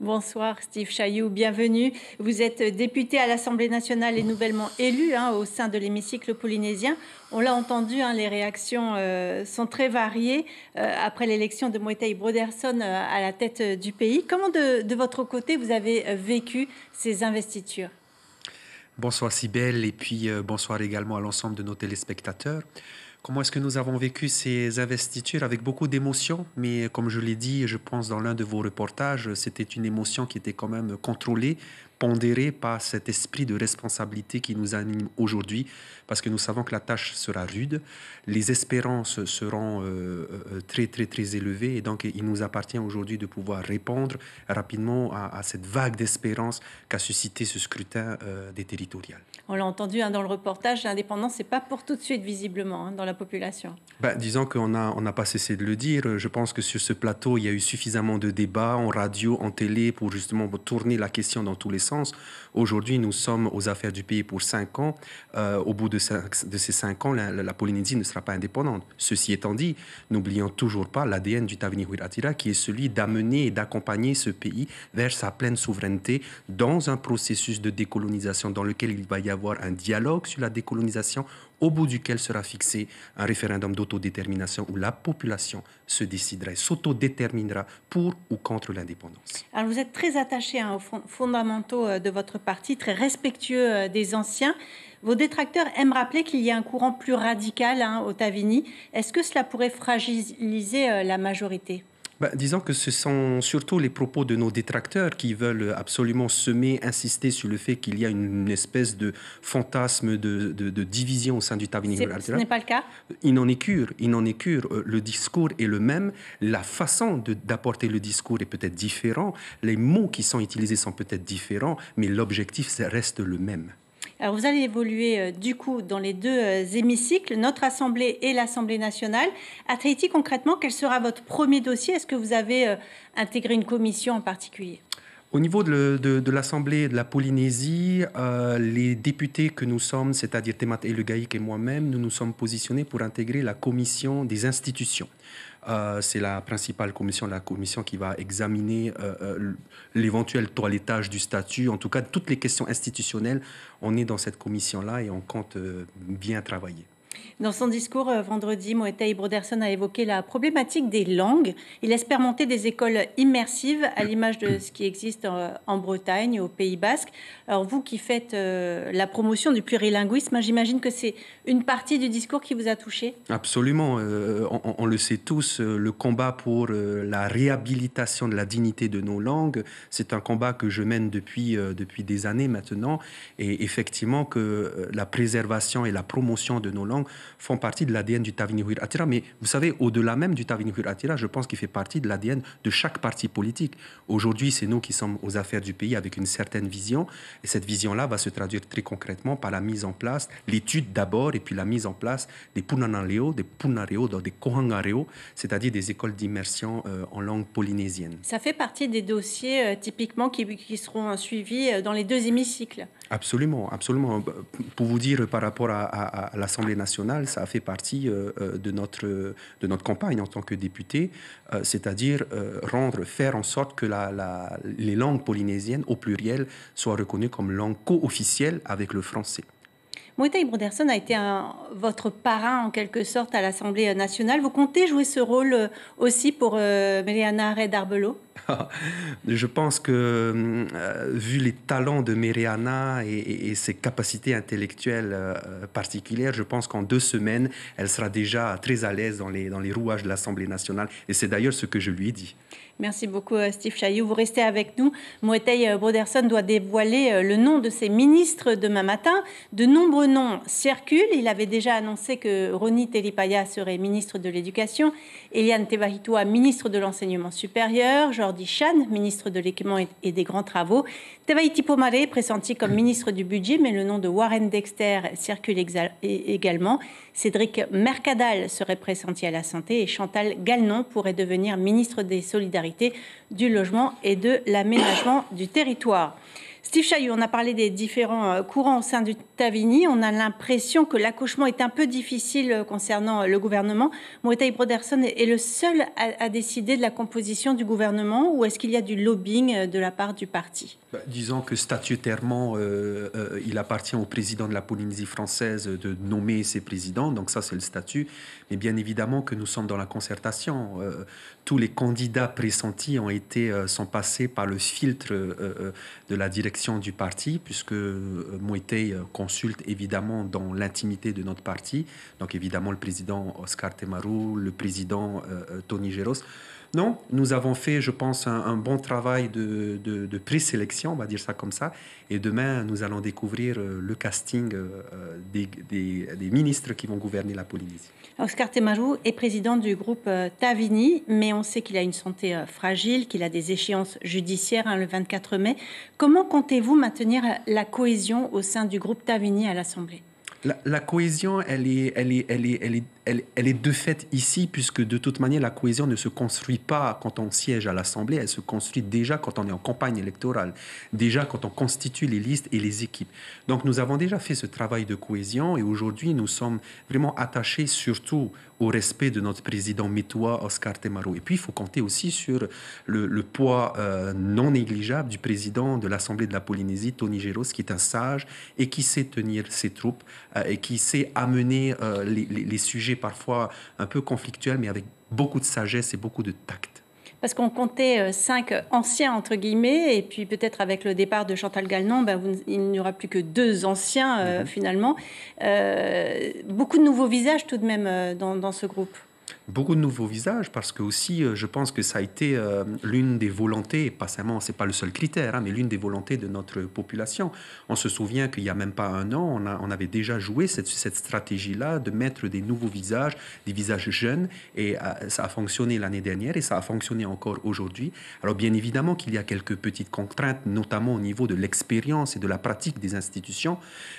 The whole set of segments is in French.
Bonsoir Steve Chailloux, bienvenue. Vous êtes député à l'Assemblée nationale et nouvellement élu au sein de l'hémicycle polynésien. On l'a entendu, les réactions sont très variées après l'élection de Moetai Broderson à la tête du pays. Comment de votre côté vous avez vécu ces investitures? Bonsoir Cybèle et puis bonsoir également à l'ensemble de nos téléspectateurs. Comment est-ce que nous avons vécu ces investitures? Avec beaucoup d'émotion, mais comme je l'ai dit, je pense dans l'un de vos reportages, c'était une émotion qui était quand même contrôlée, pondérée par cet esprit de responsabilité qui nous anime aujourd'hui, parce que nous savons que la tâche sera rude, les espérances seront très élevées, et donc il nous appartient aujourd'hui de pouvoir répondre rapidement à cette vague d'espérance qu'a suscité ce scrutin des territoriales. On l'a entendu dans le reportage, l'indépendance, c'est pas pour tout de suite visiblement dans la population. Disons qu'on n'a pas cessé de le dire. Je pense que sur ce plateau, il y a eu suffisamment de débats en radio, en télé, pour justement tourner la question dans tous les sens. Aujourd'hui, nous sommes aux affaires du pays pour 5 ans. Au bout de ces 5 ans, la Polynésie ne sera pas indépendante. Ceci étant dit, n'oublions toujours pas l'ADN du Tavini Huiratira, qui est celui d'amener et d'accompagner ce pays vers sa pleine souveraineté dans un processus de décolonisation dans lequel il va y avoir un dialogue sur la décolonisation, au bout duquel sera fixé un référendum d'autodétermination où la population se décidera et s'autodéterminera pour ou contre l'indépendance. Alors vous êtes très attaché aux fondamentaux de votre parti, très respectueux des anciens. Vos détracteurs aiment rappeler qu'il y a un courant plus radical au Tavini. Est-ce que cela pourrait fragiliser la majorité ? Disons que ce sont surtout les propos de nos détracteurs qui veulent absolument insister sur le fait qu'il y a une espèce de fantasme de division au sein du Tavini Huiratira. Ce n'est pas le cas. Il n'en est cure. Le discours est le même. La façon d'apporter le discours est peut-être différent. Les mots qui sont utilisés sont peut-être différents, mais l'objectif reste le même. Alors vous allez évoluer du coup dans les deux hémicycles, notre Assemblée et l'Assemblée nationale. À Tahiti, concrètement, quel sera votre premier dossier? Est-ce que vous avez intégré une commission en particulier? Au niveau de l'Assemblée de la Polynésie, les députés que nous sommes, c'est-à-dire Temat Elegaïk et moi-même, nous nous sommes positionnés pour intégrer la commission des institutions. C'est la principale commission, la commission qui va examiner l'éventuel toilettage du statut, en tout cas toutes les questions institutionnelles. On est dans cette commission-là et on compte bien travailler. Dans son discours vendredi, Moetai Broderson a évoqué la problématique des langues. Il espère monter des écoles immersives à l'image de ce qui existe en Bretagne, au Pays Basque. Alors vous qui faites la promotion du plurilinguisme, j'imagine que c'est une partie du discours qui vous a touché? Absolument. On le sait tous, le combat pour la réhabilitation de la dignité de nos langues, c'est un combat que je mène depuis des années maintenant. Et effectivement que la préservation et la promotion de nos langues font partie de l'ADN du Tavini Huiratira. Mais vous savez, au-delà même du Tavini Huiratira, je pense qu'il fait partie de l'ADN de chaque parti politique. Aujourd'hui, c'est nous qui sommes aux affaires du pays avec une certaine vision. Et cette vision-là va se traduire très concrètement par la mise en place, l'étude d'abord, et puis la mise en place des punanaleo, des punareo, des kohangareo, c'est-à-dire des écoles d'immersion en langue polynésienne. Ça fait partie des dossiers typiquement qui seront suivis dans les deux hémicycles. Absolument. Pour vous dire, par rapport à l'Assemblée nationale, ça a fait partie de notre campagne en tant que député, c'est-à-dire faire en sorte que les langues polynésiennes, au pluriel, soient reconnues comme langue co-officielle avec le français. Moetai Broderson a été votre parrain en quelque sorte à l'Assemblée nationale. Vous comptez jouer ce rôle aussi pour Meriana Red-Arbelo? Je pense que, vu les talents de Meriana et ses capacités intellectuelles particulières, je pense qu'en 2 semaines, elle sera déjà très à l'aise dans les rouages de l'Assemblée nationale. Et c'est d'ailleurs ce que je lui ai dit. Merci beaucoup, Steve Chailloux. Vous restez avec nous. Moetai Broderson doit dévoiler le nom de ses ministres demain matin. De nombreux noms circulent. Il avait déjà annoncé que Roni Telipaya serait ministre de l'Éducation, Eliane Tevahitua, ministre de l'Enseignement supérieur, Jordi Chan, ministre de l'Équipement et des Grands Travaux, Tevahiti Pomare, pressenti comme ministre du Budget, mais le nom de Warren Dexter circule également. Cédric Mercadal serait pressenti à la Santé et Chantal Gallnon pourrait devenir ministre des Solidarités, du Logement et de l'Aménagement du Territoire. Steve Chailloux, on a parlé des différents courants au sein du Tavini. On a l'impression que l'accouchement est un peu difficile concernant le gouvernement. Moetai Broderson est le seul à décider de la composition du gouvernement, ou est-ce qu'il y a du lobbying de la part du parti? Disons que statutairement, il appartient au président de la Polynésie française de nommer ses présidents, donc ça c'est le statut. Mais bien évidemment que nous sommes dans la concertation. Tous les candidats pressentis sont passés par le filtre de la direction du parti, puisque Moetai consulte évidemment dans l'intimité de notre parti, donc évidemment le président Oscar Temaru, le président Tony Geros. Non, nous avons fait, je pense, un bon travail de présélection, on va dire ça comme ça. Et demain, nous allons découvrir le casting des ministres qui vont gouverner la Polynésie. Oscar Temaru est président du groupe Tavini, mais on sait qu'il a une santé fragile, qu'il a des échéances judiciaires le 24 mai. Comment comptez-vous maintenir la cohésion au sein du groupe Tavini à l'Assemblée ? La cohésion, elle est de fait ici, puisque de toute manière, la cohésion ne se construit pas quand on siège à l'Assemblée, elle se construit déjà quand on est en campagne électorale, déjà quand on constitue les listes et les équipes. Donc nous avons déjà fait ce travail de cohésion et aujourd'hui, nous sommes vraiment attachés surtout au respect de notre président métois, Oscar Temaru. Et puis, il faut compter aussi sur le poids non négligeable du président de l'Assemblée de la Polynésie, Tony Geros, qui est un sage et qui sait tenir ses troupes et qui sait amener les sujets parfois un peu conflictuels, mais avec beaucoup de sagesse et beaucoup de tact. Parce qu'on comptait 5 anciens, entre guillemets, et puis peut-être avec le départ de Chantal Gagnon, il n'y aura plus que 2 anciens, finalement. Beaucoup de nouveaux visages tout de même dans ce groupe. Beaucoup de nouveaux visages, parce que aussi, je pense que ça a été l'une des volontés, pas seulement, c'est pas le seul critère, mais l'une des volontés de notre population. On se souvient qu'il y a même pas un an, on avait déjà joué cette stratégie-là de mettre des nouveaux visages, des visages jeunes, et ça a fonctionné l'année dernière et ça a fonctionné encore aujourd'hui. Alors bien évidemment qu'il y a quelques petites contraintes, notamment au niveau de l'expérience et de la pratique des institutions,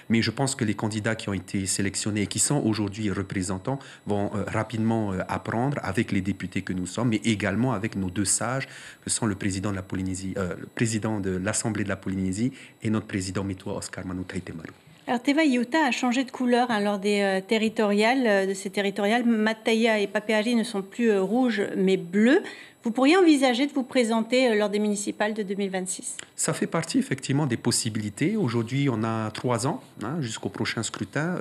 mais je pense que les candidats qui ont été sélectionnés et qui sont aujourd'hui représentants vont rapidement apprendre avec les députés que nous sommes, mais également avec nos 2 sages, que sont le président de la Polynésie, le président de l'Assemblée de la Polynésie et notre président métois Oscar Manoutai Temaru. Alors Teva Iuta a changé de couleur lors des territoriales, de ces territoriales. Mataya et Papeari ne sont plus rouges mais bleus. Vous pourriez envisager de vous présenter lors des municipales de 2026? Ça fait partie effectivement des possibilités. Aujourd'hui, on a 3 ans jusqu'au prochain scrutin.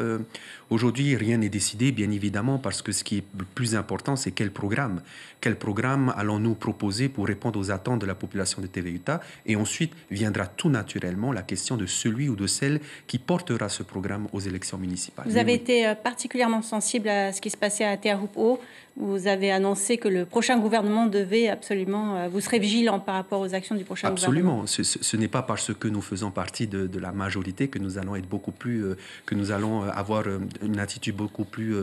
Aujourd'hui, rien n'est décidé, bien évidemment, parce que ce qui est le plus important, c'est quel programme. Quel programme allons-nous proposer pour répondre aux attentes de la population de Teva Iuta? Et ensuite viendra tout naturellement la question de celui ou de celle qui portera ce programme aux élections municipales. Vous avez été particulièrement sensible à ce qui se passait à Te Ahupu'o. Vous avez annoncé que le prochain gouvernement devait absolument... Vous serez vigilant par rapport aux actions du prochain gouvernement. Absolument. Ce n'est pas parce que nous faisons partie de la majorité que nous allons être beaucoup plus... que nous allons avoir une attitude beaucoup plus...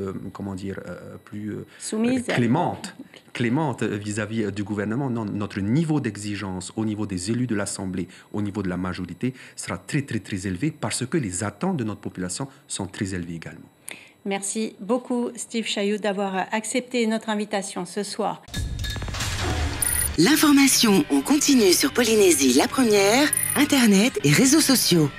soumise, clémente vis-à-vis du gouvernement. Non, notre niveau d'exigence au niveau des élus de l'Assemblée, au niveau de la majorité, sera très, très, très élevé parce que les attentes de notre population sont très élevées également. Merci beaucoup, Steve Chailloux, d'avoir accepté notre invitation ce soir. L'information en continu sur Polynésie la première, Internet et réseaux sociaux.